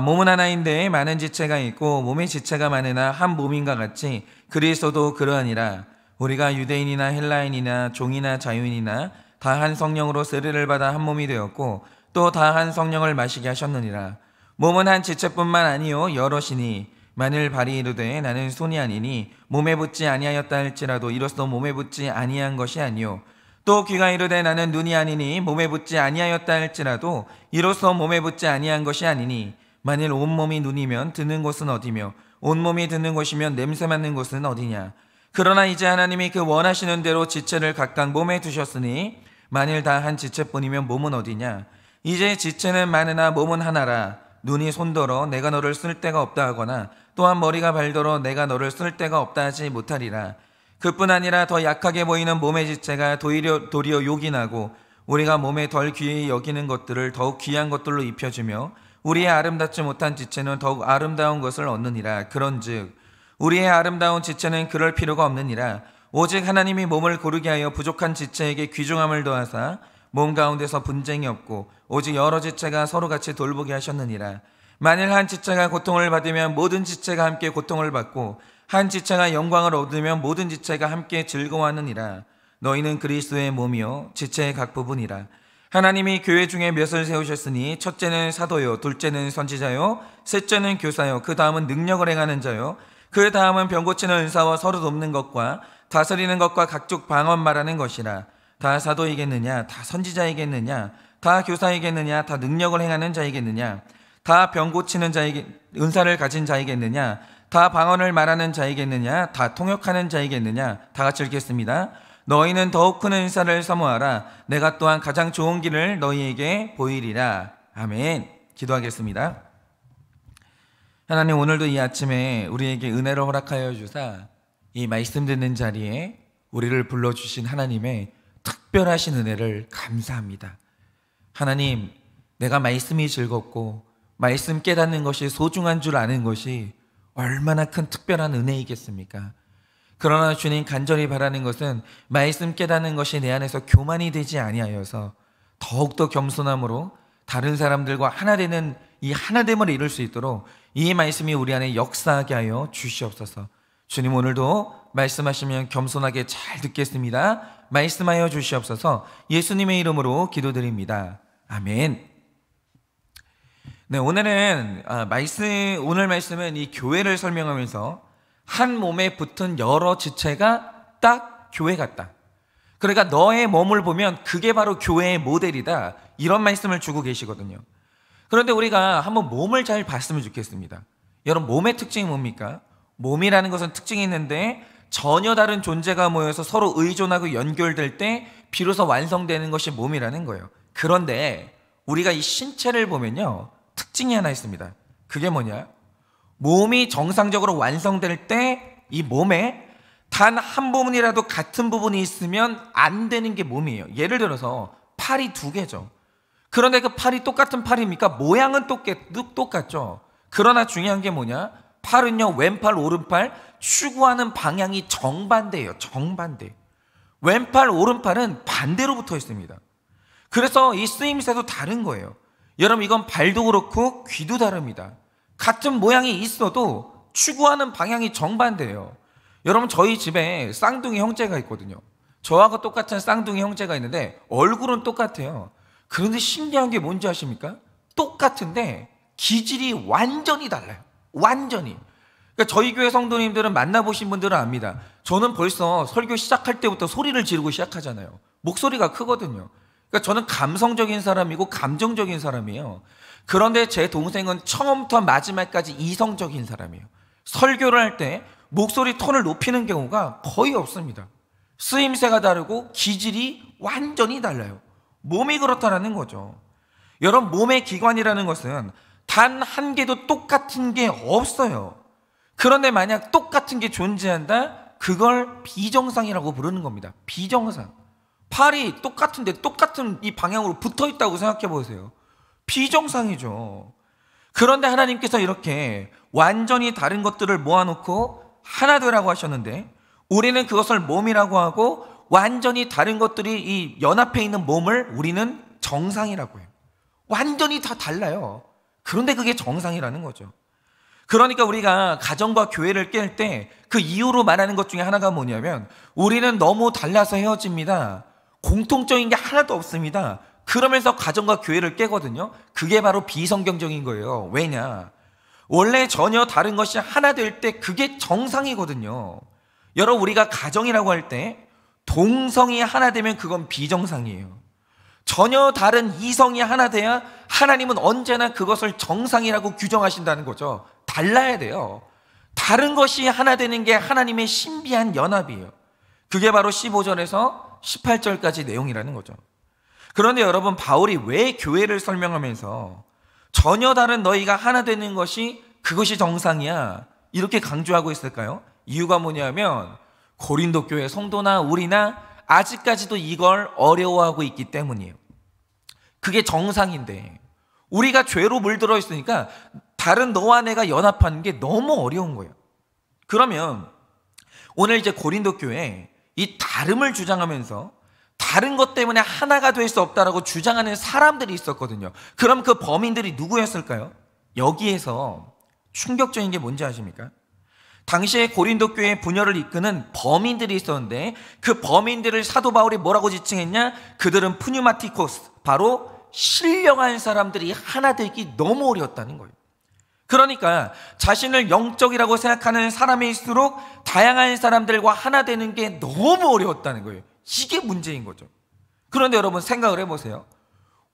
몸은 하나인데 많은 지체가 있고 몸의 지체가 많으나 한 몸인가 같이 그리스도도 그러하니라. 우리가 유대인이나 헬라인이나 종이나 자유인이나 다 한 성령으로 세례를 받아 한 몸이 되었고 또 다 한 성령을 마시게 하셨느니라. 몸은 한 지체뿐만 아니요 여럿이니 만일 발이 이르되 나는 손이 아니니 몸에 붙지 아니하였다 할지라도 이로써 몸에 붙지 아니한 것이 아니요 또 귀가 이르되 나는 눈이 아니니 몸에 붙지 아니하였다 할지라도 이로써 몸에 붙지 아니한 것이 아니니 만일 온몸이 눈이면 듣는 곳은 어디며 온몸이 듣는 곳이면 냄새 맡는 곳은 어디냐. 그러나 이제 하나님이 그 원하시는 대로 지체를 각각 몸에 두셨으니 만일 다 한 지체뿐이면 몸은 어디냐. 이제 지체는 많으나 몸은 하나라. 눈이 손더러 내가 너를 쓸 데가 없다 하거나 또한 머리가 발더러 내가 너를 쓸 데가 없다 하지 못하리라. 그뿐 아니라 더 약하게 보이는 몸의 지체가 도리어 욕이 나고 우리가 몸에 덜 귀히 여기는 것들을 더욱 귀한 것들로 입혀주며 우리의 아름답지 못한 지체는 더욱 아름다운 것을 얻느니라. 그런즉 우리의 아름다운 지체는 그럴 필요가 없느니라. 오직 하나님이 몸을 고르게 하여 부족한 지체에게 귀중함을 더하사 몸 가운데서 분쟁이 없고 오직 여러 지체가 서로 같이 돌보게 하셨느니라. 만일 한 지체가 고통을 받으면 모든 지체가 함께 고통을 받고 한 지체가 영광을 얻으면 모든 지체가 함께 즐거워하느니라. 너희는 그리스도의 몸이요 지체의 각 부분이라. 하나님이 교회 중에 몇을 세우셨으니 첫째는 사도요 둘째는 선지자요 셋째는 교사요 그 다음은 능력을 행하는 자요 그 다음은 병 고치는 은사와 서로 돕는 것과 다스리는 것과 각종 방언 말하는 것이라. 다 사도이겠느냐 다 선지자이겠느냐 다 교사이겠느냐 다 능력을 행하는 자이겠느냐 다 병 고치는 자에게 은사를 가진 자이겠느냐 다 방언을 말하는 자이겠느냐 다 통역하는 자이겠느냐. 다 같이 읽겠습니다. 너희는 더욱 큰 은사를 사모하라. 내가 또한 가장 좋은 길을 너희에게 보이리라. 아멘. 기도하겠습니다. 하나님, 오늘도 이 아침에 우리에게 은혜를 허락하여 주사 이 말씀 듣는 자리에 우리를 불러주신 하나님의 특별하신 은혜를 감사합니다. 하나님, 내가 말씀이 즐겁고 말씀 깨닫는 것이 소중한 줄 아는 것이 얼마나 큰 특별한 은혜이겠습니까? 그러나 주님, 간절히 바라는 것은 말씀 깨닫는 것이 내 안에서 교만이 되지 아니하여서 더욱더 겸손함으로 다른 사람들과 하나 되는 이 하나됨을 이룰 수 있도록 이 말씀이 우리 안에 역사하게 하여 주시옵소서. 주님, 오늘도 말씀하시면 겸손하게 잘 듣겠습니다. 말씀하여 주시옵소서. 예수님의 이름으로 기도드립니다. 아멘. 네, 오늘 말씀은 이 교회를 설명하면서 한 몸에 붙은 여러 지체가 딱 교회 같다. 그러니까 너의 몸을 보면 그게 바로 교회의 모델이다. 이런 말씀을 주고 계시거든요. 그런데 우리가 한번 몸을 잘 봤으면 좋겠습니다. 여러분, 몸의 특징이 뭡니까? 몸이라는 것은 특징이 있는데 전혀 다른 존재가 모여서 서로 의존하고 연결될 때 비로소 완성되는 것이 몸이라는 거예요. 그런데 우리가 이 신체를 보면요, 특징이 하나 있습니다. 그게 뭐냐? 몸이 정상적으로 완성될 때 이 몸에 단 한 부분이라도 같은 부분이 있으면 안 되는 게 몸이에요. 예를 들어서 팔이 두 개죠. 그런데 그 팔이 똑같은 팔입니까? 모양은 똑같죠. 그러나 중요한 게 뭐냐? 팔은요, 왼팔, 오른팔 추구하는 방향이 정반대예요. 정반대. 왼팔, 오른팔은 반대로 붙어 있습니다. 그래서 이 쓰임새도 다른 거예요. 여러분, 이건 발도 그렇고 귀도 다릅니다. 같은 모양이 있어도 추구하는 방향이 정반대예요. 여러분, 저희 집에 쌍둥이 형제가 있거든요. 저하고 똑같은 쌍둥이 형제가 있는데 얼굴은 똑같아요. 그런데 신기한 게 뭔지 아십니까? 똑같은데 기질이 완전히 달라요. 완전히. 그러니까 저희 교회 성도님들은 만나보신 분들은 압니다. 저는 벌써 설교 시작할 때부터 소리를 지르고 시작하잖아요. 목소리가 크거든요. 그러니까 저는 감성적인 사람이고 감정적인 사람이에요. 그런데 제 동생은 처음부터 마지막까지 이성적인 사람이에요. 설교를 할 때 목소리 톤을 높이는 경우가 거의 없습니다. 쓰임새가 다르고 기질이 완전히 달라요. 몸이 그렇다라는 거죠. 여러분, 몸의 기관이라는 것은 단 한 개도 똑같은 게 없어요. 그런데 만약 똑같은 게 존재한다? 그걸 비정상이라고 부르는 겁니다. 비정상. 팔이 똑같은데 똑같은 이 방향으로 붙어 있다고 생각해 보세요. 비정상이죠. 그런데 하나님께서 이렇게 완전히 다른 것들을 모아놓고 하나 되라고 하셨는데 우리는 그것을 몸이라고 하고 완전히 다른 것들이 이 연합해 있는 몸을 우리는 정상이라고 해요. 완전히 다 달라요. 그런데 그게 정상이라는 거죠. 그러니까 우리가 가정과 교회를 깰 때 그 이유로 말하는 것 중에 하나가 뭐냐면 우리는 너무 달라서 헤어집니다. 공통적인 게 하나도 없습니다. 그러면서 가정과 교회를 깨거든요. 그게 바로 비성경적인 거예요. 왜냐? 원래 전혀 다른 것이 하나 될 때 그게 정상이거든요. 여러분, 우리가 가정이라고 할 때 동성이 하나 되면 그건 비정상이에요. 전혀 다른 이성이 하나 돼야 하나님은 언제나 그것을 정상이라고 규정하신다는 거죠. 달라야 돼요. 다른 것이 하나 되는 게 하나님의 신비한 연합이에요. 그게 바로 15절에서 18절까지 내용이라는 거죠. 그런데 여러분, 바울이 왜 교회를 설명하면서 전혀 다른 너희가 하나 되는 것이 그것이 정상이야 이렇게 강조하고 있을까요? 이유가 뭐냐면 고린도 교회 성도나 우리나 아직까지도 이걸 어려워하고 있기 때문이에요. 그게 정상인데 우리가 죄로 물들어 있으니까 다른 너와 내가 연합하는 게 너무 어려운 거예요. 그러면 오늘 이제 고린도 교회에 이 다름을 주장하면서 다른 것 때문에 하나가 될 수 없다라고 주장하는 사람들이 있었거든요. 그럼 그 범인들이 누구였을까요? 여기에서 충격적인 게 뭔지 아십니까? 당시에 고린도 교회의 분열을 이끄는 범인들이 있었는데 그 범인들을 사도 바울이 뭐라고 지칭했냐? 그들은 푸뉴마티코스, 바로 신령한 사람들이 하나 되기 너무 어려웠다는 거예요. 그러니까 자신을 영적이라고 생각하는 사람일수록 다양한 사람들과 하나 되는 게 너무 어려웠다는 거예요. 이게 문제인 거죠. 그런데 여러분, 생각을 해보세요.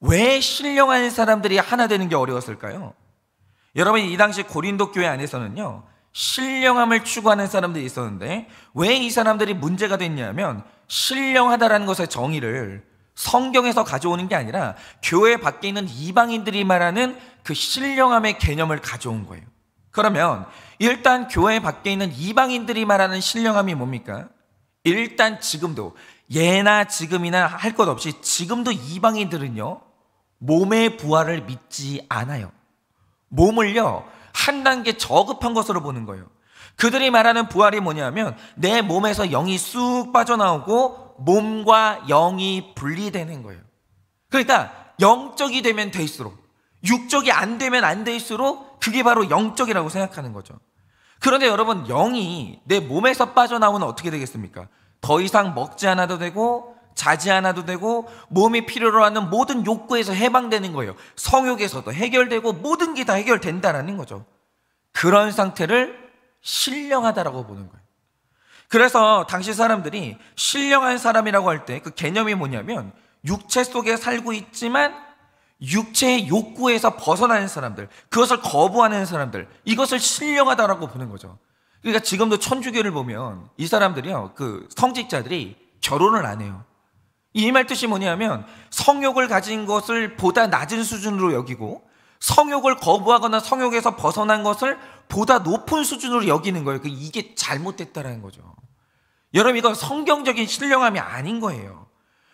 왜 신령한 사람들이 하나 되는 게 어려웠을까요? 여러분, 이 당시 고린도 교회 안에서는요, 신령함을 추구하는 사람들이 있었는데 왜 이 사람들이 문제가 됐냐면 신령하다라는 것의 정의를 성경에서 가져오는 게 아니라 교회 밖에 있는 이방인들이 말하는 그 신령함의 개념을 가져온 거예요. 그러면 일단 교회 밖에 있는 이방인들이 말하는 신령함이 뭡니까? 일단 지금도, 예나 지금이나 할 것 없이 지금도 이방인들은요, 몸의 부활을 믿지 않아요. 몸을요, 한 단계 저급한 것으로 보는 거예요. 그들이 말하는 부활이 뭐냐면 내 몸에서 영이 쑥 빠져나오고 몸과 영이 분리되는 거예요. 그러니까 영적이 되면 될수록, 육적이 안 되면 안 될수록 그게 바로 영적이라고 생각하는 거죠. 그런데 여러분, 영이 내 몸에서 빠져나오면 어떻게 되겠습니까? 더 이상 먹지 않아도 되고 자지 않아도 되고 몸이 필요로 하는 모든 욕구에서 해방되는 거예요. 성욕에서도 해결되고 모든 게 다 해결된다라는 거죠. 그런 상태를 신령하다라고 보는 거예요. 그래서 당시 사람들이 신령한 사람이라고 할 때 그 개념이 뭐냐면 육체 속에 살고 있지만 육체의 욕구에서 벗어나는 사람들, 그것을 거부하는 사람들, 이것을 신령하다라고 보는 거죠. 그러니까 지금도 천주교를 보면 이 사람들이요, 그 성직자들이 결혼을 안 해요. 이 말 뜻이 뭐냐면 성욕을 가진 것을 보다 낮은 수준으로 여기고 성욕을 거부하거나 성욕에서 벗어난 것을 보다 높은 수준으로 여기는 거예요. 이게 잘못됐다라는 거죠. 여러분, 이건 성경적인 신령함이 아닌 거예요.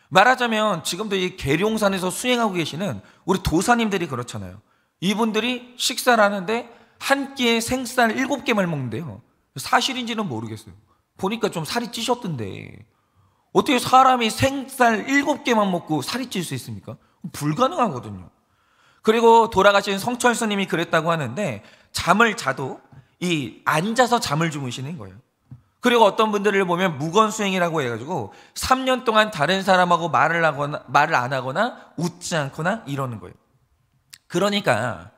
말하자면 지금도 이 계룡산에서 수행하고 계시는 우리 도사님들이 그렇잖아요. 이분들이 식사를 하는데 한 끼에 생쌀 7개만 먹는데요, 사실인지는 모르겠어요. 보니까 좀 살이 찌셨던데 어떻게 사람이 생쌀 7개만 먹고 살이 찔 수 있습니까? 불가능하거든요. 그리고 돌아가신 성철 스님이 그랬다고 하는데 잠을 자도 이 앉아서 잠을 주무시는 거예요. 그리고 어떤 분들을 보면 무건수행이라고 해가지고 3년 동안 다른 사람하고 말을 안 하거나 웃지 않거나 이러는 거예요. 그러니까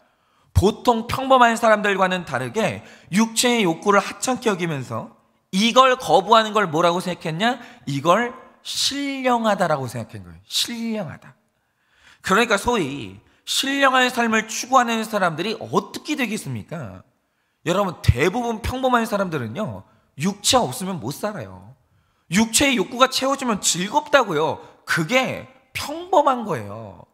보통 평범한 사람들과는 다르게 육체의 욕구를 하찮게 여기면서 이걸 거부하는 걸 뭐라고 생각했냐? 이걸 신령하다라고 생각한 거예요. 신령하다. 그러니까 소위 신령한 삶을 추구하는 사람들이 어떻게 되겠습니까? 여러분, 대부분 평범한 사람들은요, 육체 없으면 못 살아요. 육체의 욕구가 채워지면 즐겁다고요. 그게 평범한 거예요.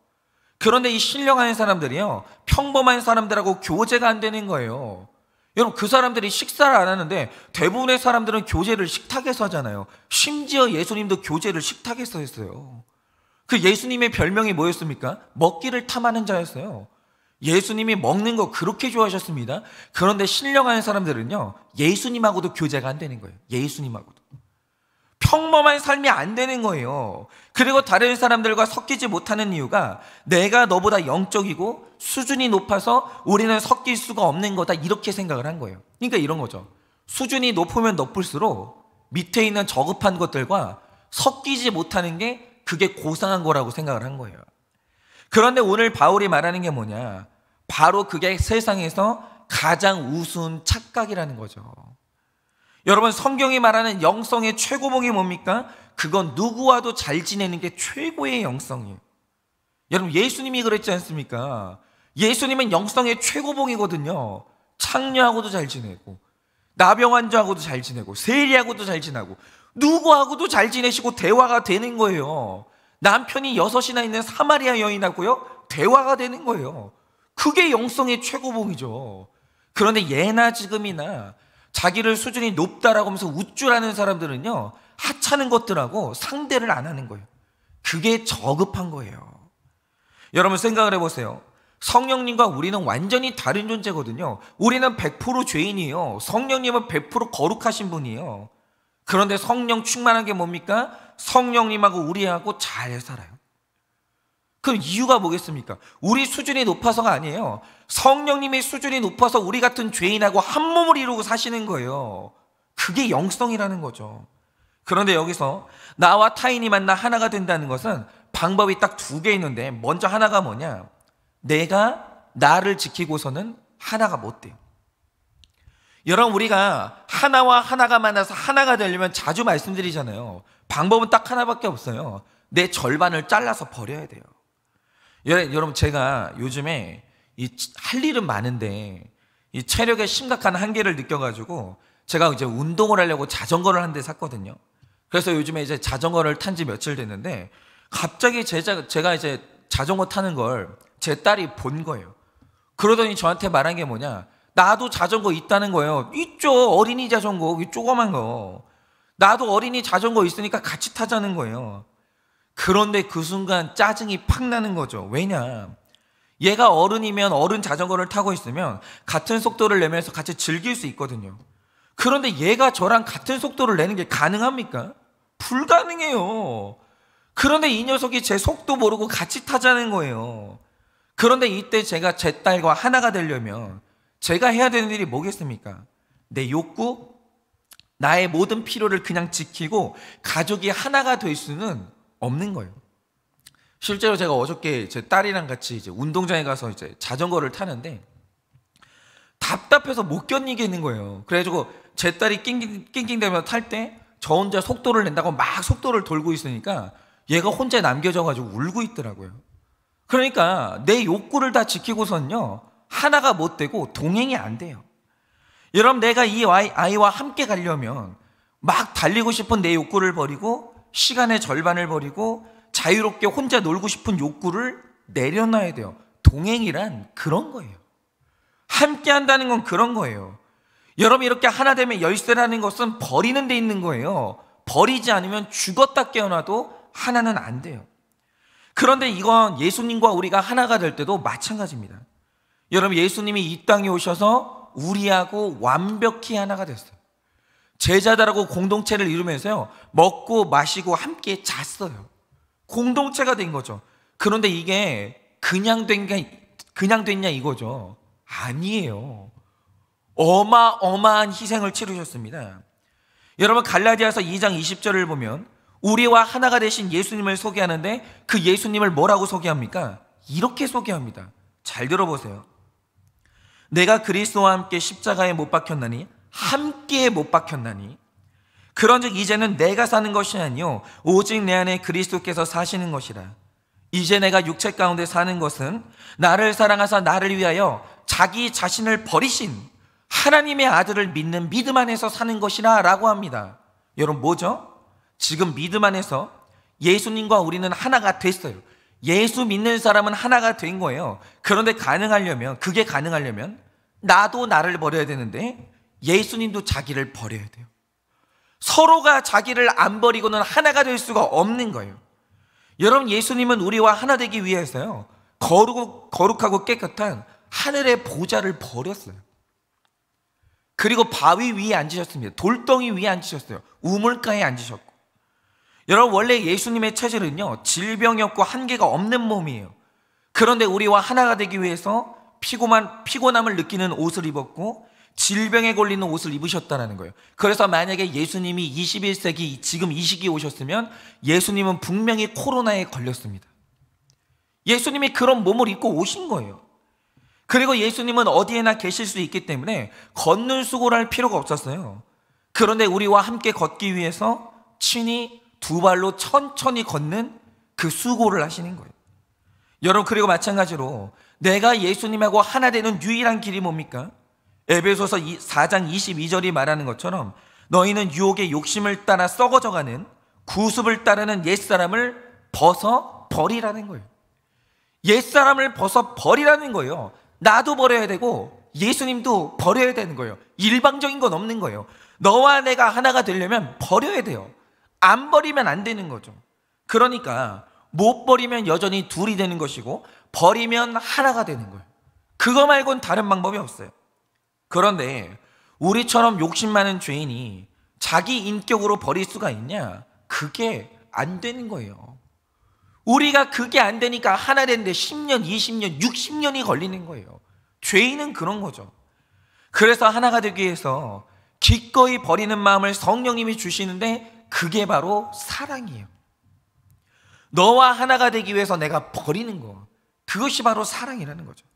그런데 이 신령한 사람들이요, 평범한 사람들하고 교제가 안 되는 거예요. 여러분, 그 사람들이 식사를 안 하는데 대부분의 사람들은 교제를 식탁에서 하잖아요. 심지어 예수님도 교제를 식탁에서 했어요. 그 예수님의 별명이 뭐였습니까? 먹기를 탐하는 자였어요. 예수님이 먹는 거 그렇게 좋아하셨습니다. 그런데 신령한 사람들은요, 예수님하고도 교제가 안 되는 거예요. 예수님하고도. 평범한 삶이 안 되는 거예요. 그리고 다른 사람들과 섞이지 못하는 이유가 내가 너보다 영적이고 수준이 높아서 우리는 섞일 수가 없는 거다, 이렇게 생각을 한 거예요. 그러니까 이런 거죠. 수준이 높으면 높을수록 밑에 있는 저급한 것들과 섞이지 못하는 게 그게 고상한 거라고 생각을 한 거예요. 그런데 오늘 바울이 말하는 게 뭐냐? 바로 그게 세상에서 가장 우스운 착각이라는 거죠. 여러분, 성경이 말하는 영성의 최고봉이 뭡니까? 그건 누구와도 잘 지내는 게 최고의 영성이에요. 여러분, 예수님이 그랬지 않습니까? 예수님은 영성의 최고봉이거든요. 창녀하고도 잘 지내고, 나병 환자하고도 잘 지내고, 세리하고도 잘 지내고, 누구하고도 잘 지내시고 대화가 되는 거예요. 남편이 6이나 있는 사마리아 여인하고요, 대화가 되는 거예요. 그게 영성의 최고봉이죠. 그런데 예나 지금이나 자기를 수준이 높다라고 하면서 우쭐하는 사람들은요, 하찮은 것들하고 상대를 안 하는 거예요. 그게 저급한 거예요. 여러분, 생각을 해보세요. 성령님과 우리는 완전히 다른 존재거든요. 우리는 100% 죄인이에요. 성령님은 100% 거룩하신 분이에요. 그런데 성령 충만한 게 뭡니까? 성령님하고 우리하고 잘 살아요. 그럼 이유가 뭐겠습니까? 우리 수준이 높아서가 아니에요. 성령님의 수준이 높아서 우리 같은 죄인하고 한 몸을 이루고 사시는 거예요. 그게 영성이라는 거죠. 그런데 여기서 나와 타인이 만나 하나가 된다는 것은 방법이 딱 2개 있는데, 먼저 하나가 뭐냐? 내가 나를 지키고서는 하나가 못 돼요. 여러분, 우리가 하나와 하나가 만나서 하나가 되려면 자주 말씀드리잖아요. 방법은 딱 하나밖에 없어요. 내 절반을 잘라서 버려야 돼요. 여러분, 제가 요즘에 할 일은 많은데 이 체력에 심각한 한계를 느껴가지고 제가 이제 운동을 하려고 자전거를 한 대 샀거든요. 그래서 요즘에 이제 자전거를 탄 지 며칠 됐는데 갑자기 제가 이제 자전거 타는 걸 제 딸이 본 거예요. 그러더니 저한테 말한 게 뭐냐? 나도 자전거 있다는 거예요. 있죠. 어린이 자전거, 조그만 거. 나도 어린이 자전거 있으니까 같이 타자는 거예요. 그런데 그 순간 짜증이 팍 나는 거죠. 왜냐? 얘가 어른이면 어른 자전거를 타고 있으면 같은 속도를 내면서 같이 즐길 수 있거든요. 그런데 얘가 저랑 같은 속도를 내는 게 가능합니까? 불가능해요. 그런데 이 녀석이 제 속도 모르고 같이 타자는 거예요. 그런데 이때 제가 제 딸과 하나가 되려면 제가 해야 되는 일이 뭐겠습니까? 내 욕구, 나의 모든 필요를 그냥 지키고 가족이 하나가 될 수는 없는 거예요. 실제로 제가 어저께 제 딸이랑 같이 이제 운동장에 가서 이제 자전거를 타는데 답답해서 못 견디겠는 거예요. 그래가지고 제 딸이 낑낑대면서 탈 때 저 혼자 속도를 낸다고 막 속도를 돌고 있으니까 얘가 혼자 남겨져가지고 울고 있더라고요. 그러니까 내 욕구를 다 지키고선요, 하나가 못 되고 동행이 안 돼요. 여러분, 내가 이 아이와 함께 가려면 막 달리고 싶은 내 욕구를 버리고 시간의 절반을 버리고 자유롭게 혼자 놀고 싶은 욕구를 내려놔야 돼요. 동행이란 그런 거예요. 함께 한다는 건 그런 거예요. 여러분, 이렇게 하나 되면 열쇠라는 것은 버리는 데 있는 거예요. 버리지 않으면 죽었다 깨어나도 하나는 안 돼요. 그런데 이건 예수님과 우리가 하나가 될 때도 마찬가지입니다. 여러분, 예수님이 이 땅에 오셔서 우리하고 완벽히 하나가 됐어요. 제자들하고 공동체를 이루면서요, 먹고 마시고 함께 잤어요. 공동체가 된 거죠. 그런데 이게 그냥 됐냐 이거죠. 아니에요. 어마어마한 희생을 치르셨습니다. 여러분, 갈라디아서 2장 20절을 보면 우리와 하나가 되신 예수님을 소개하는데 그 예수님을 뭐라고 소개합니까? 이렇게 소개합니다. 잘 들어보세요. 내가 그리스도와 함께 십자가에 못 박혔나니, 함께 못 박혔나니, 그런즉 이제는 내가 사는 것이 아니요 오직 내 안에 그리스도께서 사시는 것이라. 이제 내가 육체 가운데 사는 것은 나를 사랑하사 나를 위하여 자기 자신을 버리신 하나님의 아들을 믿는 믿음 안에서 사는 것이라 라고 합니다. 여러분, 뭐죠? 지금 믿음 안에서 예수님과 우리는 하나가 됐어요. 예수 믿는 사람은 하나가 된 거예요. 그런데 그게 가능하려면 나도 나를 버려야 되는데 예수님도 자기를 버려야 돼요. 서로가 자기를 안 버리고는 하나가 될 수가 없는 거예요. 여러분, 예수님은 우리와 하나 되기 위해서요, 거룩하고 깨끗한 하늘의 보좌를 버렸어요. 그리고 바위 위에 앉으셨습니다. 돌덩이 위에 앉으셨어요. 우물가에 앉으셨고, 여러분, 원래 예수님의 체질은요, 질병이 없고 한계가 없는 몸이에요. 그런데 우리와 하나가 되기 위해서 피곤함을 느끼는 옷을 입었고 질병에 걸리는 옷을 입으셨다는 거예요. 그래서 만약에 예수님이 21세기 지금 이 시기에 오셨으면 예수님은 분명히 코로나에 걸렸습니다. 예수님이 그런 몸을 입고 오신 거예요. 그리고 예수님은 어디에나 계실 수 있기 때문에 걷는 수고를 할 필요가 없었어요. 그런데 우리와 함께 걷기 위해서 친히 두 발로 천천히 걷는 그 수고를 하시는 거예요. 여러분, 그리고 마찬가지로 내가 예수님하고 하나 되는 유일한 길이 뭡니까? 에베소서 4장 22절이 말하는 것처럼 너희는 유혹의 욕심을 따라 썩어져가는 구습을 따르는 옛사람을 벗어 버리라는 거예요. 옛사람을 벗어 버리라는 거예요. 나도 버려야 되고 예수님도 버려야 되는 거예요. 일방적인 건 없는 거예요. 너와 내가 하나가 되려면 버려야 돼요. 안 버리면 안 되는 거죠. 그러니까 못 버리면 여전히 둘이 되는 것이고 버리면 하나가 되는 거예요. 그거 말고는 다른 방법이 없어요. 그런데 우리처럼 욕심 많은 죄인이 자기 인격으로 버릴 수가 있냐? 그게 안 되는 거예요. 우리가 그게 안 되니까 하나 되는데 10년, 20년, 60년이 걸리는 거예요. 죄인은 그런 거죠. 그래서 하나가 되기 위해서 기꺼이 버리는 마음을 성령님이 주시는데 그게 바로 사랑이에요. 너와 하나가 되기 위해서 내가 버리는 거, 그것이 바로 사랑이라는 거죠.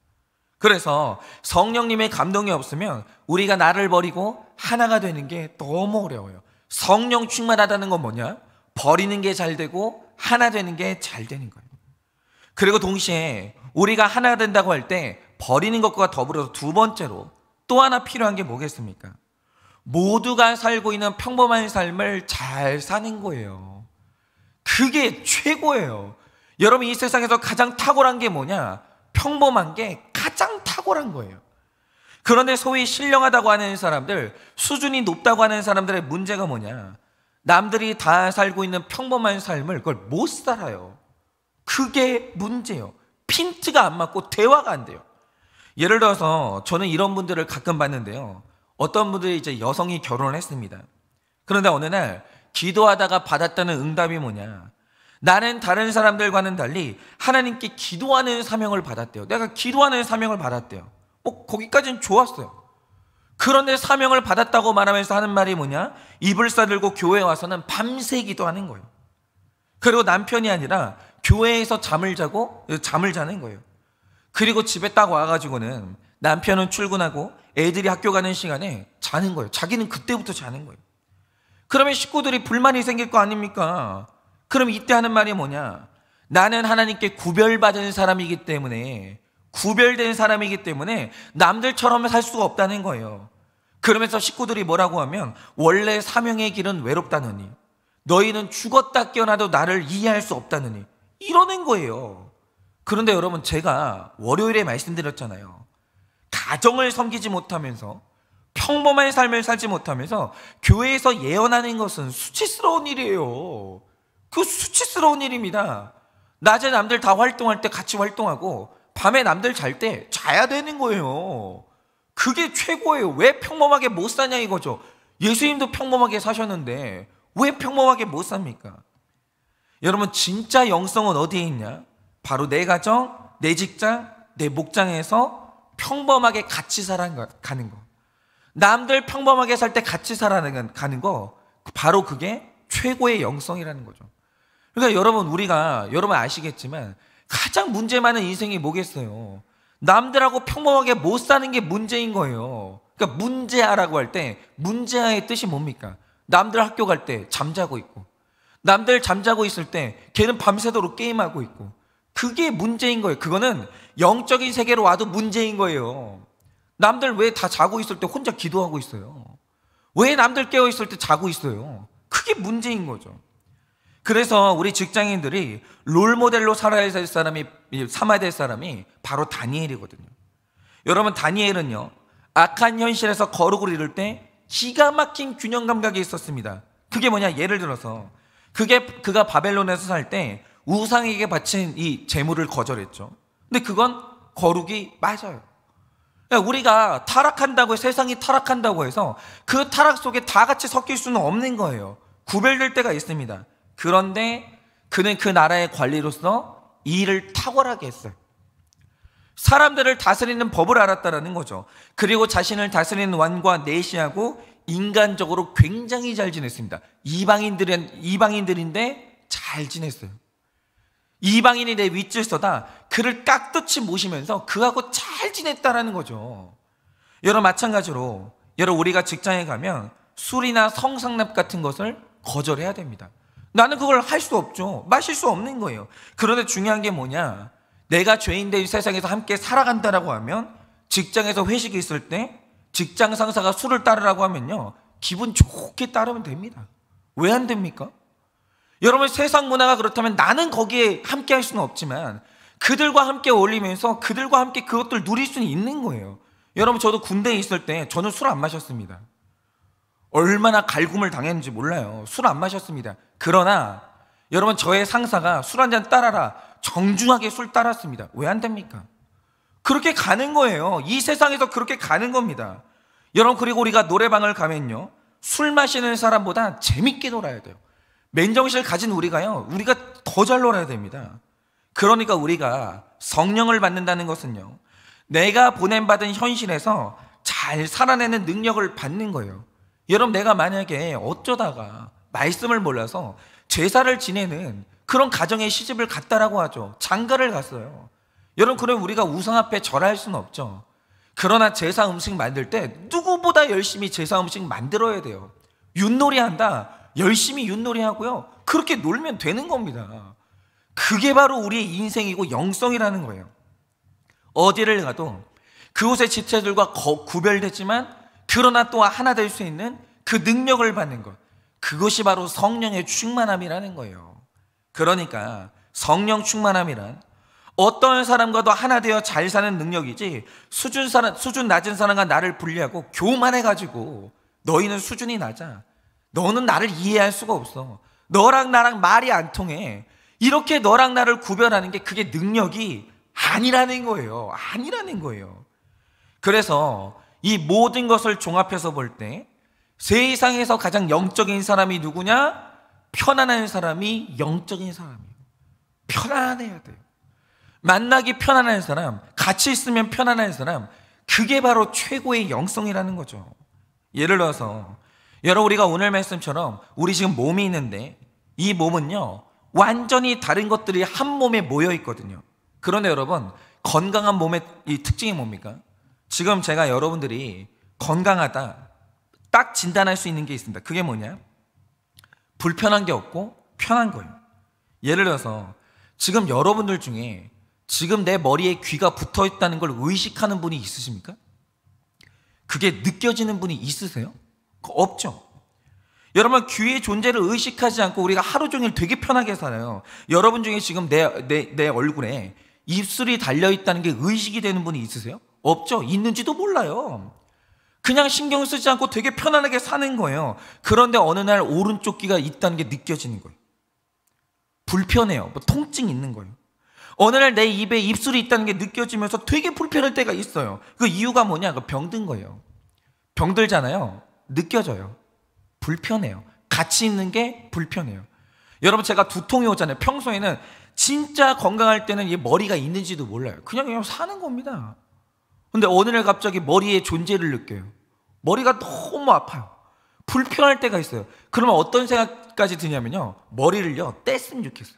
그래서 성령님의 감동이 없으면 우리가 나를 버리고 하나가 되는 게 너무 어려워요. 성령 충만하다는 건 뭐냐? 버리는 게 잘 되고 하나 되는 게 잘 되는 거예요. 그리고 동시에 우리가 하나 된다고 할 때 버리는 것과 더불어서 두 번째로 또 하나 필요한 게 뭐겠습니까? 모두가 살고 있는 평범한 삶을 잘 사는 거예요. 그게 최고예요. 여러분, 이 세상에서 가장 탁월한 게 뭐냐? 평범한 게 가장 탁월한 거예요. 그런데 소위 신령하다고 하는 사람들, 수준이 높다고 하는 사람들의 문제가 뭐냐? 남들이 다 살고 있는 평범한 삶을 그걸 못 살아요. 그게 문제예요. 핀트가 안 맞고 대화가 안 돼요. 예를 들어서 저는 이런 분들을 가끔 봤는데요. 어떤 분들이 이제 여성이 결혼을 했습니다. 그런데 어느 날 기도하다가 받았다는 응답이 뭐냐? 나는 다른 사람들과는 달리 하나님께 기도하는 사명을 받았대요. 내가 기도하는 사명을 받았대요. 거기까지는 좋았어요. 그런데 사명을 받았다고 말하면서 하는 말이 뭐냐? 이불 싸들고 교회에 와서는 밤새 기도하는 거예요. 그리고 남편이 아니라 교회에서 잠을 자는 거예요. 그리고 집에 딱 와가지고는 남편은 출근하고 애들이 학교 가는 시간에 자는 거예요. 자기는 그때부터 자는 거예요. 그러면 식구들이 불만이 생길 거 아닙니까? 그럼 이때 하는 말이 뭐냐? 나는 하나님께 구별받은 사람이기 때문에, 구별된 사람이기 때문에 남들처럼 살 수가 없다는 거예요. 그러면서 식구들이 뭐라고 하면 원래 사명의 길은 외롭다느니 너희는 죽었다 깨어나도 나를 이해할 수 없다느니 이러는 거예요. 그런데 여러분, 제가 월요일에 말씀드렸잖아요. 가정을 섬기지 못하면서 평범한 삶을 살지 못하면서 교회에서 예언하는 것은 수치스러운 일이에요. 그 수치스러운 일입니다. 낮에 남들 다 활동할 때 같이 활동하고 밤에 남들 잘 때 자야 되는 거예요. 그게 최고예요. 왜 평범하게 못 사냐 이거죠. 예수님도 평범하게 사셨는데 왜 평범하게 못 삽니까? 여러분, 진짜 영성은 어디에 있냐? 바로 내 가정, 내 직장, 내 목장에서 평범하게 같이 살아가는 거. 남들 평범하게 살 때 같이 살아가는 거, 바로 그게 최고의 영성이라는 거죠. 그러니까 여러분 아시겠지만 가장 문제 많은 인생이 뭐겠어요? 남들하고 평범하게 못 사는 게 문제인 거예요. 그러니까 문제아라고 할 때 문제아의 뜻이 뭡니까? 남들 학교 갈 때 잠자고 있고, 남들 잠자고 있을 때 걔는 밤새도록 게임하고 있고, 그게 문제인 거예요. 그거는 영적인 세계로 와도 문제인 거예요. 남들 왜 다 자고 있을 때 혼자 기도하고 있어요? 왜 남들 깨어 있을 때 자고 있어요? 그게 문제인 거죠. 그래서 우리 직장인들이 롤모델로 삼아야 될 사람이 바로 다니엘이거든요. 여러분, 다니엘은요, 악한 현실에서 거룩을 이룰 때 기가 막힌 균형 감각이 있었습니다. 그게 뭐냐? 예를 들어서 그가 바벨론에서 살 때 우상에게 바친 이 재물을 거절했죠. 근데 그건 거룩이 맞아요. 그러니까 우리가 타락한다고, 세상이 타락한다고 해서 그 타락 속에 다 같이 섞일 수는 없는 거예요. 구별될 때가 있습니다. 그런데 그는 그 나라의 관리로서 이 일을 탁월하게 했어요. 사람들을 다스리는 법을 알았다라는 거죠. 그리고 자신을 다스리는 왕과 내시하고 인간적으로 굉장히 잘 지냈습니다. 이방인들인데 잘 지냈어요. 이방인이 내 윗질서다. 그를 깍듯이 모시면서 그하고 잘 지냈다라는 거죠. 여러분, 마찬가지로 여러분, 우리가 직장에 가면 술이나 성상납 같은 것을 거절해야 됩니다. 나는 그걸 할 수 없죠. 마실 수 없는 거예요. 그런데 중요한 게 뭐냐, 내가 죄인된 이 세상에서 함께 살아간다라고 하면, 직장에서 회식이 있을 때 직장 상사가 술을 따르라고 하면요, 기분 좋게 따르면 됩니다. 왜 안 됩니까? 여러분, 세상 문화가 그렇다면 나는 거기에 함께 할 수는 없지만 그들과 함께 어울리면서 그들과 함께 그것들 누릴 수는 있는 거예요. 여러분, 저도 군대에 있을 때 저는 술 안 마셨습니다. 얼마나 갈굼을 당했는지 몰라요. 술 안 마셨습니다. 그러나 여러분, 저의 상사가 술 한 잔 따라라, 정중하게 술 따랐습니다. 왜 안 됩니까? 그렇게 가는 거예요. 이 세상에서 그렇게 가는 겁니다. 여러분, 그리고 우리가 노래방을 가면요, 술 마시는 사람보다 재밌게 놀아야 돼요. 맨정신을 가진 우리가 더 잘 놀아야 됩니다. 그러니까 우리가 성령을 받는다는 것은요, 내가 보냄받은 현실에서 잘 살아내는 능력을 받는 거예요. 여러분, 내가 만약에 어쩌다가 말씀을 몰라서 제사를 지내는 그런 가정에 시집을 갔다라고 하죠. 장가를 갔어요. 여러분, 그럼 우리가 우상 앞에 절할 수는 없죠. 그러나 제사 음식 만들 때 누구보다 열심히 제사 음식 만들어야 돼요. 윷놀이 한다, 열심히 윷놀이 하고요, 그렇게 놀면 되는 겁니다. 그게 바로 우리의 인생이고 영성이라는 거예요. 어디를 가도 그곳의 지체들과 구별되지만 그러나 또 하나 될 수 있는 그 능력을 받는 것, 그것이 바로 성령의 충만함이라는 거예요. 그러니까 성령 충만함이란 어떤 사람과도 하나 되어 잘 사는 능력이지, 수준 낮은 사람과 나를 분리하고 교만해가지고 너희는 수준이 낮아, 너는 나를 이해할 수가 없어, 너랑 나랑 말이 안 통해, 이렇게 너랑 나를 구별하는 게 그게 능력이 아니라는 거예요. 아니라는 거예요. 그래서 이 모든 것을 종합해서 볼 때 세상에서 가장 영적인 사람이 누구냐? 편안한 사람이 영적인 사람이에요. 편안해야 돼요. 만나기 편안한 사람, 같이 있으면 편안한 사람, 그게 바로 최고의 영성이라는 거죠. 예를 들어서 여러분, 우리가 오늘 말씀처럼 우리 지금 몸이 있는데 이 몸은요, 완전히 다른 것들이 한 몸에 모여 있거든요. 그런데 여러분, 건강한 몸의 이 특징이 뭡니까? 지금 제가 여러분들이 건강하다 딱 진단할 수 있는 게 있습니다. 그게 뭐냐? 불편한 게 없고 편한 거예요. 예를 들어서 지금 여러분들 중에 지금 내 머리에 귀가 붙어 있다는 걸 의식하는 분이 있으십니까? 그게 느껴지는 분이 있으세요? 없죠. 여러분, 귀의 존재를 의식하지 않고 우리가 하루 종일 되게 편하게 살아요. 여러분 중에 지금 내 얼굴에 입술이 달려있다는 게 의식이 되는 분이 있으세요? 없죠. 있는지도 몰라요. 그냥 신경 쓰지 않고 되게 편안하게 사는 거예요. 그런데 어느 날 오른쪽 귀가 있다는 게 느껴지는 거예요. 불편해요. 뭐 통증이 있는 거예요. 어느 날 내 입에 입술이 있다는 게 느껴지면서 되게 불편할 때가 있어요. 그 이유가 뭐냐? 그 병든 거예요. 병들잖아요. 느껴져요. 불편해요. 같이 있는 게 불편해요. 여러분, 제가 두통이 오잖아요. 평소에는 진짜 건강할 때는 이 머리가 있는지도 몰라요. 그냥 사는 겁니다. 근데 어느 날 갑자기 머리의 존재를 느껴요. 머리가 너무 아파요. 불편할 때가 있어요. 그러면 어떤 생각까지 드냐면요, 머리를요 뗐으면 좋겠어요.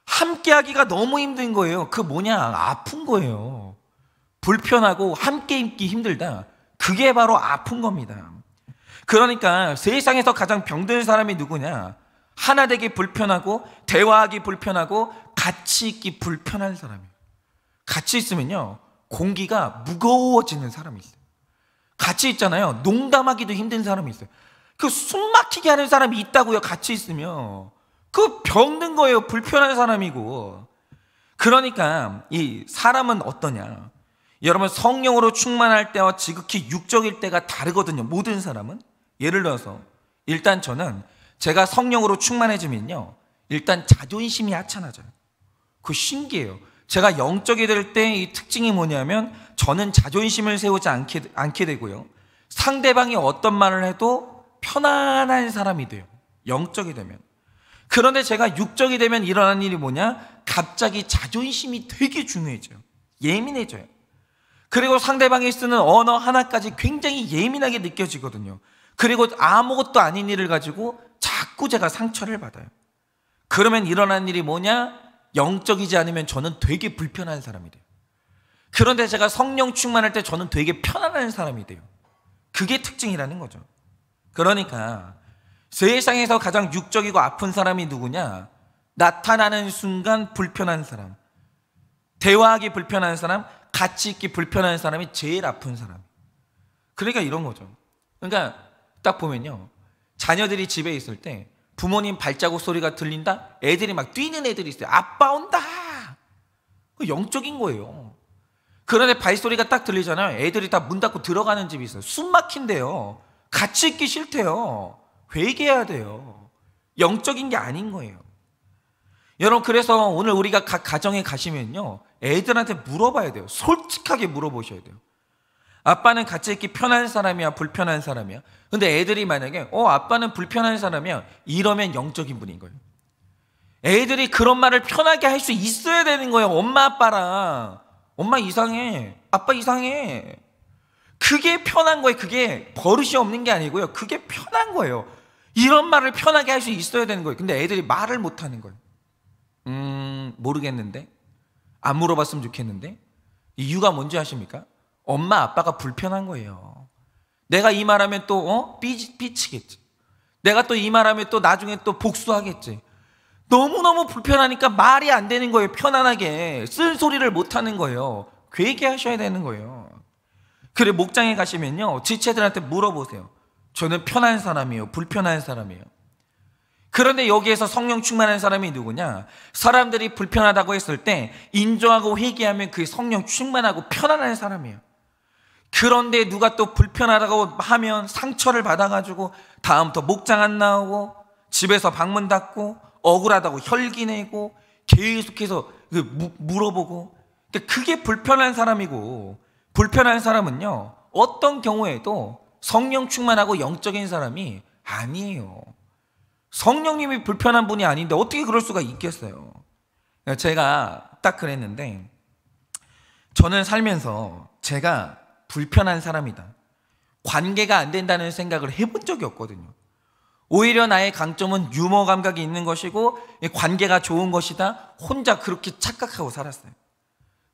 함께 하기가 너무 힘든 거예요. 그 뭐냐? 아픈 거예요. 불편하고 함께 있기 힘들다. 그게 바로 아픈 겁니다. 그러니까 세상에서 가장 병든 사람이 누구냐? 하나 되기 불편하고 대화하기 불편하고 같이 있기 불편한 사람이에요. 같이 있으면요, 공기가 무거워지는 사람이 있어요. 같이 있잖아요. 농담하기도 힘든 사람이 있어요. 그 숨 막히게 하는 사람이 있다고요. 같이 있으면 그 병든 거예요. 불편한 사람이고. 그러니까 이 사람은 어떠냐? 여러분, 성령으로 충만할 때와 지극히 육적일 때가 다르거든요. 모든 사람은. 예를 들어서 일단 저는 제가 성령으로 충만해지면요, 일단 자존심이 하찮아져요. 그거 신기해요. 제가 영적이 될 때 이 특징이 뭐냐면 저는 자존심을 세우지 않게 되고요, 상대방이 어떤 말을 해도 편안한 사람이 돼요. 영적이 되면. 그런데 제가 육적이 되면 일어나는 일이 뭐냐? 갑자기 자존심이 되게 중요해져요. 예민해져요. 그리고 상대방이 쓰는 언어 하나까지 굉장히 예민하게 느껴지거든요. 그리고 아무것도 아닌 일을 가지고 자꾸 제가 상처를 받아요. 그러면 일어나는 일이 뭐냐? 영적이지 않으면 저는 되게 불편한 사람이 돼요. 그런데 제가 성령 충만할 때 저는 되게 편안한 사람이 돼요. 그게 특징이라는 거죠. 그러니까 세상에서 가장 육적이고 아픈 사람이 누구냐? 나타나는 순간 불편한 사람, 대화하기 불편한 사람, 같이 있기 불편한 사람이 제일 아픈 사람. 그러니까 이런 거죠. 그러니까 딱 보면요, 자녀들이 집에 있을 때 부모님 발자국 소리가 들린다? 애들이 막 뛰는 애들이 있어요. 아빠 온다! 영적인 거예요. 그런데 발소리가 딱 들리잖아요. 애들이 다 문 닫고 들어가는 집이 있어요. 숨 막힌대요. 같이 있기 싫대요. 회개해야 돼요. 영적인 게 아닌 거예요. 여러분, 그래서 오늘 우리가 각 가정에 가시면요, 애들한테 물어봐야 돼요. 솔직하게 물어보셔야 돼요. 아빠는 같이 있기 편한 사람이야, 불편한 사람이야? 근데 애들이 만약에 아빠는 불편한 사람이야, 이러면 영적인 분인 거예요. 애들이 그런 말을 편하게 할 수 있어야 되는 거예요. 엄마 아빠랑. 엄마 이상해, 아빠 이상해. 그게 편한 거예요. 그게 버릇이 없는 게 아니고요, 그게 편한 거예요. 이런 말을 편하게 할 수 있어야 되는 거예요. 근데 애들이 말을 못하는 거예요. 모르겠는데, 안 물어봤으면 좋겠는데. 이유가 뭔지 아십니까? 엄마 아빠가 불편한 거예요. 내가 이 말하면 또 삐치겠지. 내가 또 이 말하면 또 나중에 또 복수하겠지. 너무너무 불편하니까 말이 안 되는 거예요. 편안하게 쓴소리를 못하는 거예요. 회개하셔야 되는 거예요. 그래, 목장에 가시면요, 지체들한테 물어보세요. 저는 편한 사람이에요, 불편한 사람이에요? 그런데 여기에서 성령 충만한 사람이 누구냐? 사람들이 불편하다고 했을 때 인정하고 회개하면 그게 성령 충만하고 편안한 사람이에요. 그런데 누가 또 불편하다고 하면 상처를 받아가지고 다음부터 목장 안 나오고 집에서 방문 닫고 억울하다고 혈기 내고 계속해서 물어보고, 그게 불편한 사람이고, 불편한 사람은요, 어떤 경우에도 성령 충만하고 영적인 사람이 아니에요. 성령님이 불편한 분이 아닌데 어떻게 그럴 수가 있겠어요? 제가 딱 그랬는데, 저는 살면서 제가 불편한 사람이다, 관계가 안 된다는 생각을 해본 적이 없거든요. 오히려 나의 강점은 유머 감각이 있는 것이고 관계가 좋은 것이다, 혼자 그렇게 착각하고 살았어요.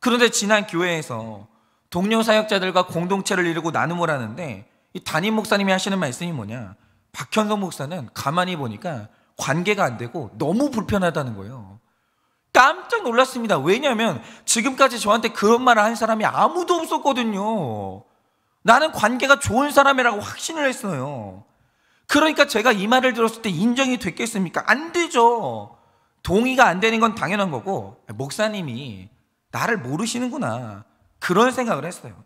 그런데 지난 교회에서 동료 사역자들과 공동체를 이루고 나눔을 하는데, 이 담임 목사님이 하시는 말씀이 뭐냐? 박현성 목사는 가만히 보니까 관계가 안 되고 너무 불편하다는 거예요. 깜짝 놀랐습니다. 왜냐하면 지금까지 저한테 그런 말을 한 사람이 아무도 없었거든요. 나는 관계가 좋은 사람이라고 확신을 했어요. 그러니까 제가 이 말을 들었을 때 인정이 됐겠습니까? 안 되죠. 동의가 안 되는 건 당연한 거고, 목사님이 나를 모르시는구나, 그런 생각을 했어요.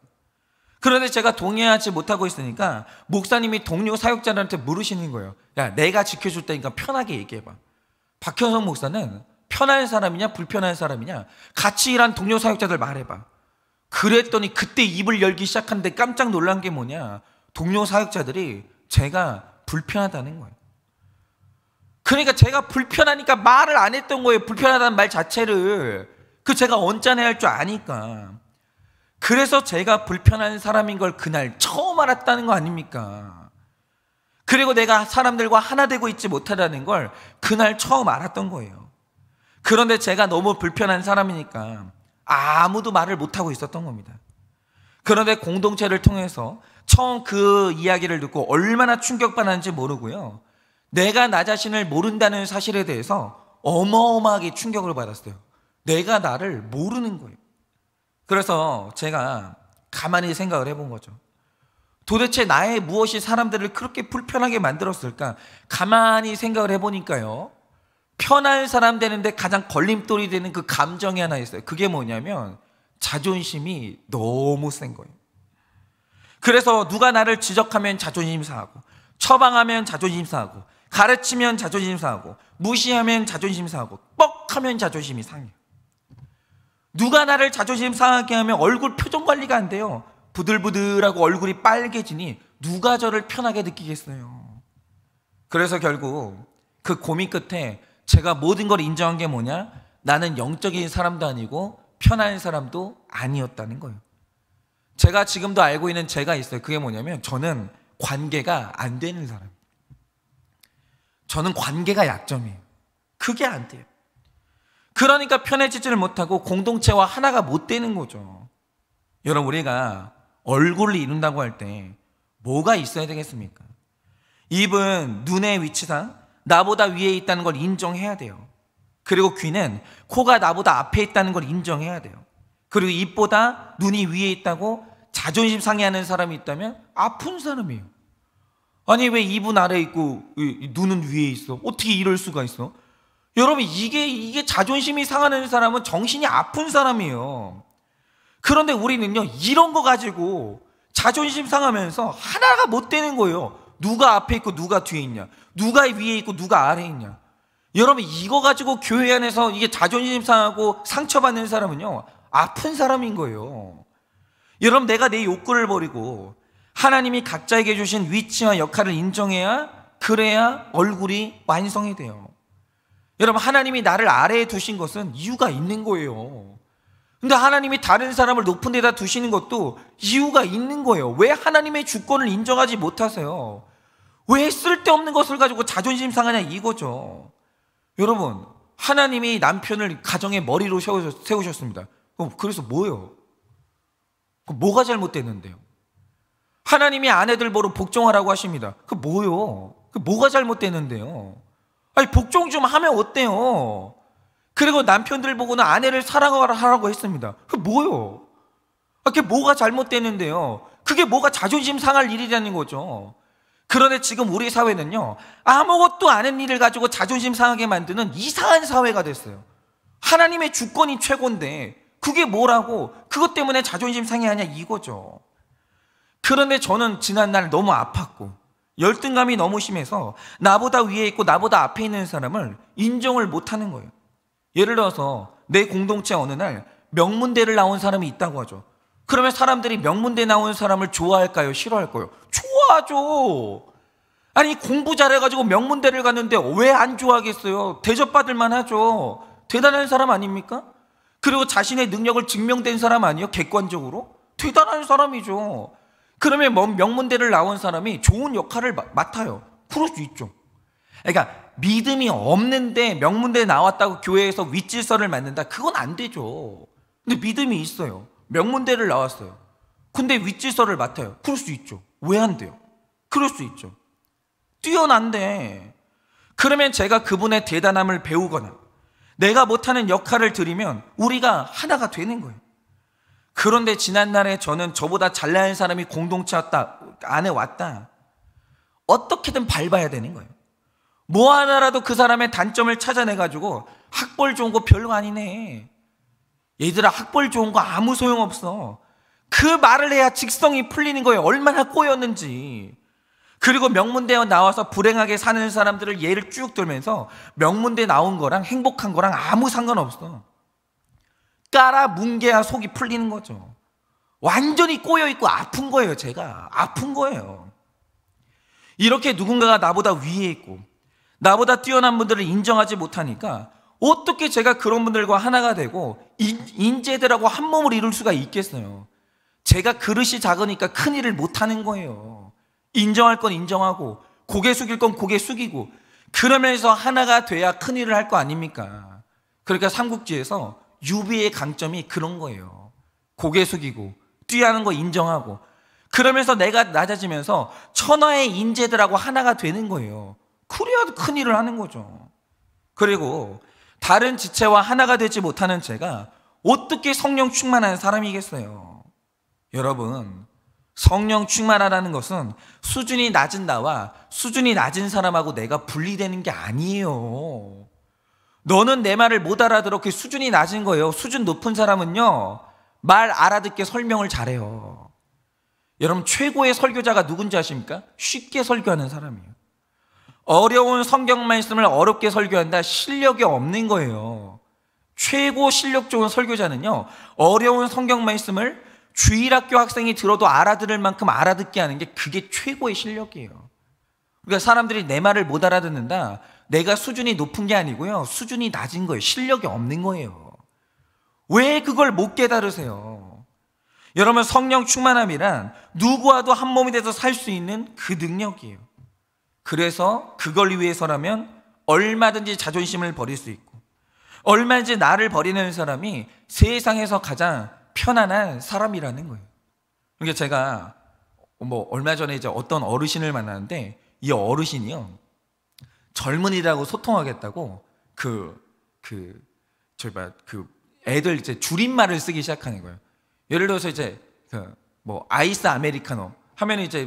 그런데 제가 동의하지 못하고 있으니까 목사님이 동료 사역자들한테 물으시는 거예요. 야, 내가 지켜줄 테니까 편하게 얘기해봐. 박현성 목사는 편한 사람이냐 불편한 사람이냐, 같이 일한 동료 사역자들 말해봐. 그랬더니 그때 입을 열기 시작하는데 깜짝 놀란 게 뭐냐? 동료 사역자들이 제가 불편하다는 거예요. 그러니까 제가 불편하니까 말을 안 했던 거예요. 불편하다는 말 자체를. 제가 언짢아야 할 줄 아니까. 그래서 제가 불편한 사람인 걸 그날 처음 알았다는 거 아닙니까? 그리고 내가 사람들과 하나 되고 있지 못하다는 걸 그날 처음 알았던 거예요. 그런데 제가 너무 불편한 사람이니까 아무도 말을 못하고 있었던 겁니다. 그런데 공동체를 통해서 처음 그 이야기를 듣고 얼마나 충격받았는지 모르고요, 내가 나 자신을 모른다는 사실에 대해서 어마어마하게 충격을 받았어요. 내가 나를 모르는 거예요. 그래서 제가 가만히 생각을 해본 거죠. 도대체 나의 무엇이 사람들을 그렇게 불편하게 만들었을까? 가만히 생각을 해보니까요, 편한 사람 되는데 가장 걸림돌이 되는 그 감정이 하나 있어요. 그게 뭐냐면 자존심이 너무 센 거예요. 그래서 누가 나를 지적하면 자존심 상하고, 처방하면 자존심 상하고, 가르치면 자존심 상하고, 무시하면 자존심 상하고, 뻑하면 자존심이 상해요. 누가 나를 자존심 상하게 하면 얼굴 표정 관리가 안 돼요. 부들부들하고 얼굴이 빨개지니 누가 저를 편하게 느끼겠어요. 그래서 결국 그 고민 끝에 제가 모든 걸 인정한 게 뭐냐? 나는 영적인 사람도 아니고 편한 사람도 아니었다는 거예요. 제가 지금도 알고 있는 제가 있어요. 그게 뭐냐면 저는 관계가 안 되는 사람이에요. 저는 관계가 약점이에요. 그게 안 돼요. 그러니까 편해지지를 못하고 공동체와 하나가 못 되는 거죠. 여러분, 우리가 얼굴을 이룬다고 할 때 뭐가 있어야 되겠습니까? 입은 눈의 위치상 나보다 위에 있다는 걸 인정해야 돼요. 그리고 귀는 코가 나보다 앞에 있다는 걸 인정해야 돼요. 그리고 입보다 눈이 위에 있다고 자존심 상해하는 사람이 있다면 아픈 사람이에요. 아니, 왜 입은 아래에 있고 눈은 위에 있어? 어떻게 이럴 수가 있어? 여러분, 이게 자존심이 상하는 사람은 정신이 아픈 사람이에요. 그런데 우리는요, 이런 거 가지고 자존심 상하면서 하나가 못 되는 거예요. 누가 앞에 있고 누가 뒤에 있냐, 누가 위에 있고 누가 아래에 있냐. 여러분, 이거 가지고 교회 안에서 이게 자존심 상하고 상처받는 사람은요, 아픈 사람인 거예요. 여러분, 내가 내 욕구를 버리고 하나님이 각자에게 주신 위치와 역할을 인정해야, 그래야 얼굴이 완성이 돼요. 여러분, 하나님이 나를 아래에 두신 것은 이유가 있는 거예요. 근데 하나님이 다른 사람을 높은 데다 두시는 것도 이유가 있는 거예요. 왜 하나님의 주권을 인정하지 못하세요? 왜 쓸데없는 것을 가지고 자존심 상하냐, 이거죠. 여러분, 하나님이 남편을 가정의 머리로 세우셨습니다. 그래서 뭐예요? 뭐가 잘못됐는데요? 하나님이 아내들 보러 복종하라고 하십니다. 뭐요? 뭐가 잘못됐는데요? 아니, 복종 좀 하면 어때요? 그리고 남편들 보고는 아내를 사랑하라고 했습니다. 뭐요? 그게 뭐가 잘못됐는데요? 그게 뭐가 자존심 상할 일이라는 거죠. 그런데 지금 우리 사회는요, 아무것도 아는 일을 가지고 자존심 상하게 만드는 이상한 사회가 됐어요. 하나님의 주권이 최고인데 그게 뭐라고 그것 때문에 자존심 상해하냐, 이거죠. 그런데 저는 지난날 너무 아팠고 열등감이 너무 심해서 나보다 위에 있고 나보다 앞에 있는 사람을 인정을 못하는 거예요. 예를 들어서 내 공동체 어느 날 명문대를 나온 사람이 있다고 하죠. 그러면 사람들이 명문대 나온 사람을 좋아할까요? 싫어할까요? 좋아하죠. 아니, 공부 잘해가지고 명문대를 갔는데 왜 안 좋아하겠어요? 대접받을 만하죠. 대단한 사람 아닙니까? 그리고 자신의 능력을 증명된 사람 아니에요? 객관적으로? 대단한 사람이죠. 그러면 명문대를 나온 사람이 좋은 역할을 맡아요. 그럴 수 있죠. 그러니까 믿음이 없는데 명문대 나왔다고 교회에서 윗질서를 맡는다? 그건 안 되죠. 근데 믿음이 있어요. 명문대를 나왔어요. 근데 윗질서를 맡아요. 그럴 수 있죠. 왜 안 돼요? 그럴 수 있죠. 뛰어난데. 그러면 제가 그분의 대단함을 배우거나 내가 못하는 역할을 드리면 우리가 하나가 되는 거예요. 그런데 지난날에 저는 저보다 잘나는 사람이 공동체 안에 왔다. 어떻게든 밟아야 되는 거예요. 뭐 하나라도 그 사람의 단점을 찾아내가지고 학벌 좋은 거 별거 아니네, 얘들아 학벌 좋은 거 아무 소용없어, 그 말을 해야 직성이 풀리는 거예요. 얼마나 꼬였는지. 그리고 명문대 나와서 불행하게 사는 사람들을 예를 쭉 들면서 명문대 나온 거랑 행복한 거랑 아무 상관없어. 깔아 뭉개야 속이 풀리는 거죠. 완전히 꼬여있고 아픈 거예요. 제가 아픈 거예요. 이렇게 누군가가 나보다 위에 있고 나보다 뛰어난 분들을 인정하지 못하니까 어떻게 제가 그런 분들과 하나가 되고 인재들하고 한 몸을 이룰 수가 있겠어요? 제가 그릇이 작으니까 큰 일을 못하는 거예요. 인정할 건 인정하고 고개 숙일 건 고개 숙이고 그러면서 하나가 돼야 큰 일을 할 거 아닙니까? 그러니까 삼국지에서 유비의 강점이 그런 거예요. 고개 숙이고 뛰어나는 거 인정하고 그러면서 내가 낮아지면서 천하의 인재들하고 하나가 되는 거예요. 그래야 큰 일을 하는 거죠. 그리고 다른 지체와 하나가 되지 못하는 제가 어떻게 성령 충만한 사람이겠어요? 여러분, 성령 충만하다는 것은 수준이 낮은 나와 수준이 낮은 사람하고 내가 분리되는 게 아니에요. 너는 내 말을 못 알아들어. 그게 수준이 낮은 거예요. 수준 높은 사람은요, 말 알아듣게 설명을 잘해요. 여러분, 최고의 설교자가 누군지 아십니까? 쉽게 설교하는 사람이에요. 어려운 성경 말씀을 어렵게 설교한다? 실력이 없는 거예요. 최고 실력 좋은 설교자는요, 어려운 성경 말씀을 주일학교 학생이 들어도 알아들을 만큼 알아듣게 하는 게 그게 최고의 실력이에요. 그러니까 사람들이 내 말을 못 알아듣는다, 내가 수준이 높은 게 아니고요, 수준이 낮은 거예요. 실력이 없는 거예요. 왜 그걸 못 깨달으세요? 여러분, 성령 충만함이란 누구와도 한 몸이 돼서 살 수 있는 그 능력이에요. 그래서 그걸 위해서라면 얼마든지 자존심을 버릴 수 있고, 얼마든지 나를 버리는 사람이 세상에서 가장 편안한 사람이라는 거예요. 그러니까 제가 얼마 전에 이제 어떤 어르신을 만났는데, 이 어르신이요, 젊은이들하고 소통하겠다고 애들 이제 줄임말을 쓰기 시작하는 거예요. 예를 들어서 이제 아이스 아메리카노 하면 이제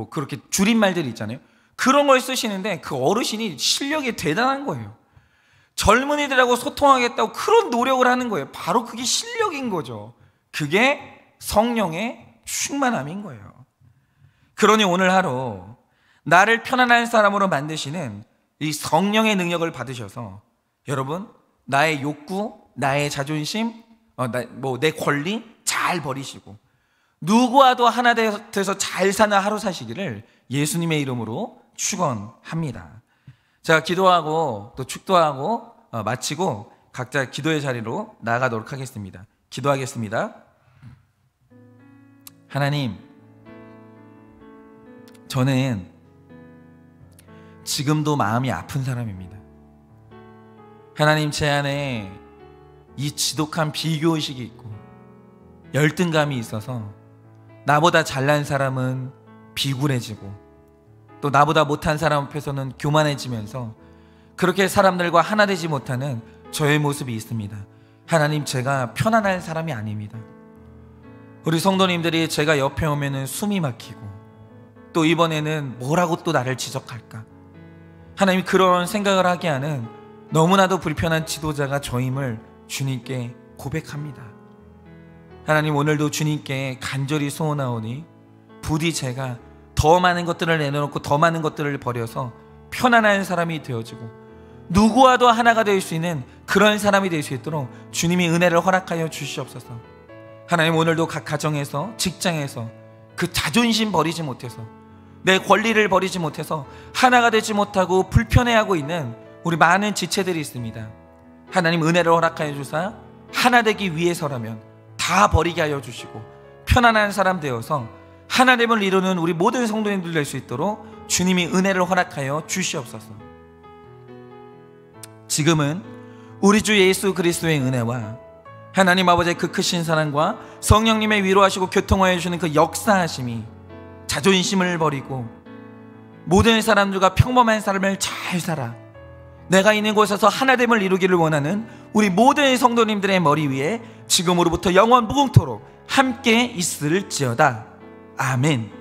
그렇게 줄임말들이 있잖아요. 그런 걸 쓰시는데 그 어르신이 실력이 대단한 거예요. 젊은이들하고 소통하겠다고 그런 노력을 하는 거예요. 바로 그게 실력인 거죠. 그게 성령의 충만함인 거예요. 그러니 오늘 하루 나를 편안한 사람으로 만드시는 이 성령의 능력을 받으셔서 여러분, 나의 욕구, 나의 자존심, 내 권리 잘 버리시고 누구와도 하나 돼서 잘 사는 하루 사시기를 예수님의 이름으로 축원합니다. 자, 기도하고 또 축도하고 마치고 각자 기도의 자리로 나아가도록 하겠습니다. 기도하겠습니다. 하나님, 저는 지금도 마음이 아픈 사람입니다. 하나님, 제 안에 이 지독한 비교의식이 있고 열등감이 있어서 나보다 잘난 사람은 비굴해지고 또 나보다 못한 사람 앞에서는 교만해지면서 그렇게 사람들과 하나 되지 못하는 저의 모습이 있습니다. 하나님, 제가 편안한 사람이 아닙니다. 우리 성도님들이 제가 옆에 오면은 숨이 막히고 또 이번에는 뭐라고 또 나를 지적할까, 하나님, 그런 생각을 하게 하는 너무나도 불편한 지도자가 저임을 주님께 고백합니다. 하나님, 오늘도 주님께 간절히 소원하오니 부디 제가 더 많은 것들을 내려놓고 더 많은 것들을 버려서 편안한 사람이 되어지고 누구와도 하나가 될 수 있는 그런 사람이 될 수 있도록 주님이 은혜를 허락하여 주시옵소서. 하나님, 오늘도 각 가정에서, 직장에서 그 자존심 버리지 못해서, 내 권리를 버리지 못해서 하나가 되지 못하고 불편해하고 있는 우리 많은 지체들이 있습니다. 하나님, 은혜를 허락하여 주사 하나 되기 위해서라면 다 버리게 하여 주시고 편안한 사람 되어서 하나님을 이루는 우리 모든 성도님들 될 수 있도록 주님이 은혜를 허락하여 주시옵소서. 지금은 우리 주 예수 그리스도의 은혜와 하나님 아버지의 그 크신 사랑과 성령님의 위로하시고 교통하여 주시는 그 역사하심이 자존심을 버리고 모든 사람들과 평범한 삶을 잘 살아 내가 있는 곳에서 하나됨을 이루기를 원하는 우리 모든 성도님들의 머리 위에 지금으로부터 영원 무궁토록 함께 있을지어다. 아멘.